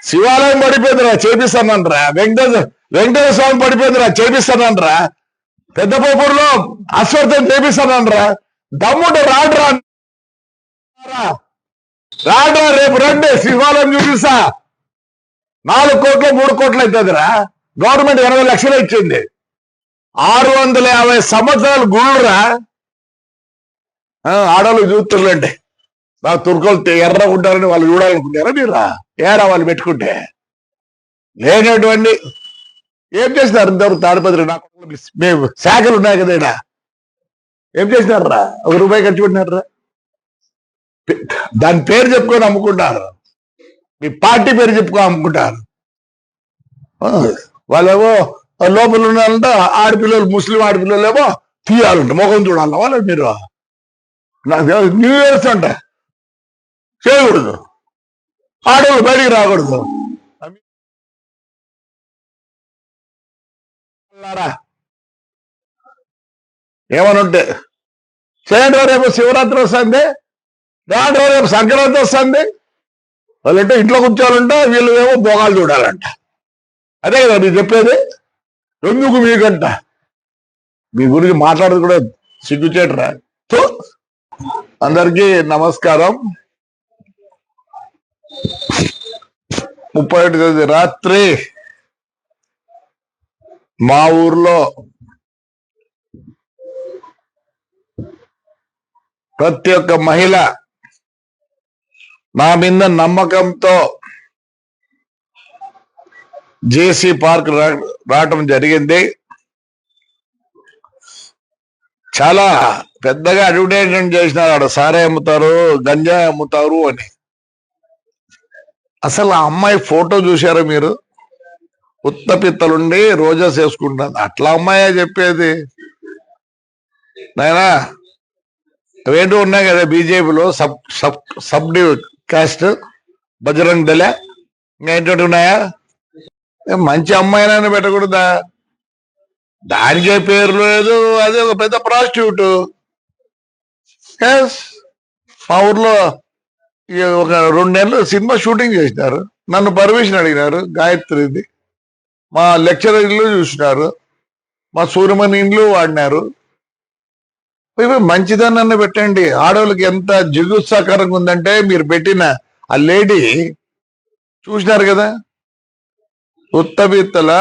శివాలయం పడిపోయిందిరా చేపిస్తానంటరా. వెంకటేశ్వర స్వామి పడిపోయిందిరా చేపిస్తానంటరా. పెద్ద పోపూరులో అశ్వర్థం చేపిస్తానంటరా. దమ్ముంటే రాడ్రా రేపు రండి, శివాలయం చూపిస్తా. 4 కోట్లు 3 కోట్లు అవుతుందిరా. గవర్నమెంట్ 80 లక్షలు ఇచ్చింది. 650 సంవత్సరాలు గుళ్ళురా. ఆడవాళ్ళు చూస్తున్నారంటే నా తుర్కలు ఎర్ర ఉంటారని వాళ్ళు చూడాలనుకుంటారా మీరా? ఏరా వాళ్ళు పెట్టుకుంటే లేనటువంటి ఏం చేసినారు ఇంతవరకు తాడిపత్రి? నాకు మేము శాఖలు ఉన్నాయి కదా ఇక్కడ, ఏం చేసినారా? 1 రూపాయి ఖర్చు పెట్టినారా? దాని పేరు చెప్పుకొని అమ్ముకుంటారు, మీ పార్టీ పేరు చెప్పుకొని అమ్ముకుంటారు. వాళ్ళేమో లోపల ఉన్నారంటే ఆడపిల్లలు, ముస్లిం ఆడపిల్లలు ఏమో తీయాలంట, ముఖం చూడాలి వాళ్ళు. మీరు నాకు న్యూ ఇయర్స్ అంట చేయకూడదు, ఆడవాళ్ళు బయటికి రాకూడదు. ఏమనుంటే చేయండి. రేపు శివరాత్రి వస్తుంది, దాంట్లో రేపు సంక్రాంతి వస్తుంది. వాళ్ళంటే ఇంట్లో కూర్చోవాలంట, వీళ్ళు ఏమో భోగాలు చూడాలంట. అదే కదా మీరు చెప్పేది. ఎందుకు మీకంట మీ గురించి మాట్లాడదు కూడా సిగ్గుచేటరా. అందరికీ నమస్కారం. 31 తేదీ రాత్రి మా ఊర్లో ప్రతి ఒక్క మహిళ నా మీద నమ్మకంతో జేసీ పార్క్ రావటం జరిగింది. చాలా పెద్దగా అడ్వర్టైజ్మెంట్ చేసినారు, ఆడ సారే అమ్ముతారు, గంజాయి అమ్ముతారు అని. అసలు ఆ అమ్మాయి ఫోటో చూశారా మీరు? ఉత్తపిత్తలుండి రోజా చేసుకుంటాను, అట్లా అమ్మాయే చెప్పేది. నాయనా అవేంటో ఉన్నాయి కదా బీజేపీలో సబ్ కాస్ట్, బజరంగ్ దళ, ఇంకా ఏంటంటే ఉన్నాయా? మంచి అమ్మాయినైనా పెట్టకూడదా? దానికే పేరు లేదు, అదే ఒక పెద్ద ప్రాస్టిట్యూట్. మా ఊర్లో ఒక 2 నెలలు సినిమా షూటింగ్ చేసినారు. నన్ను పర్మిషన్ అడిగినారు. గాయత్రిది మా లెక్చరర్ ఇల్లు చూసినారు, మా సూర్యమణి ఇండ్లు వాడినారు. మంచిదన్న పెట్టండి. ఆడవాళ్ళకి ఎంత జిగుత్సాకరంగా ఉందంటే మీరు పెట్టిన ఆ లేడీ చూసినారు కదా, ఉత్తబిత్తల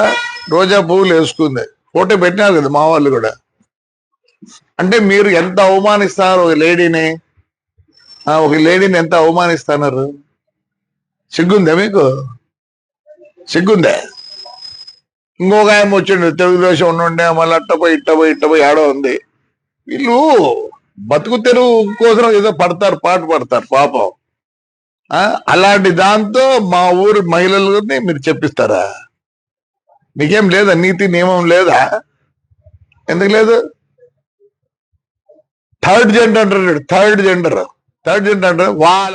రోజా పువ్వులు వేసుకుంది, ఫోటో పెట్టినారు కదా మా వాళ్ళు కూడా. అంటే మీరు ఎంత అవమానిస్తున్నారు ఒక లేడీని ఎంత అవమానిస్తున్నారు? సిగ్గుందా మీకు? సిగ్గుందా? ఇంకొక ఆయన వచ్చిండు, తెలుగుదేశం ఉండే, మళ్ళీ ఇట్టపోయి ఆడో ఉంది. వీళ్ళు బతుకు తెరువు కోసం ఏదో పాటు పడతారు పాపం. అలాంటి దాంతో మా ఊరు మహిళలని మీరు చెప్పిస్తారా? మీకేం లేదా? నీతి నియమం లేదా? ఎందుకు లేదు? థర్డ్ జెండర్ అంటారు వాళ్ళ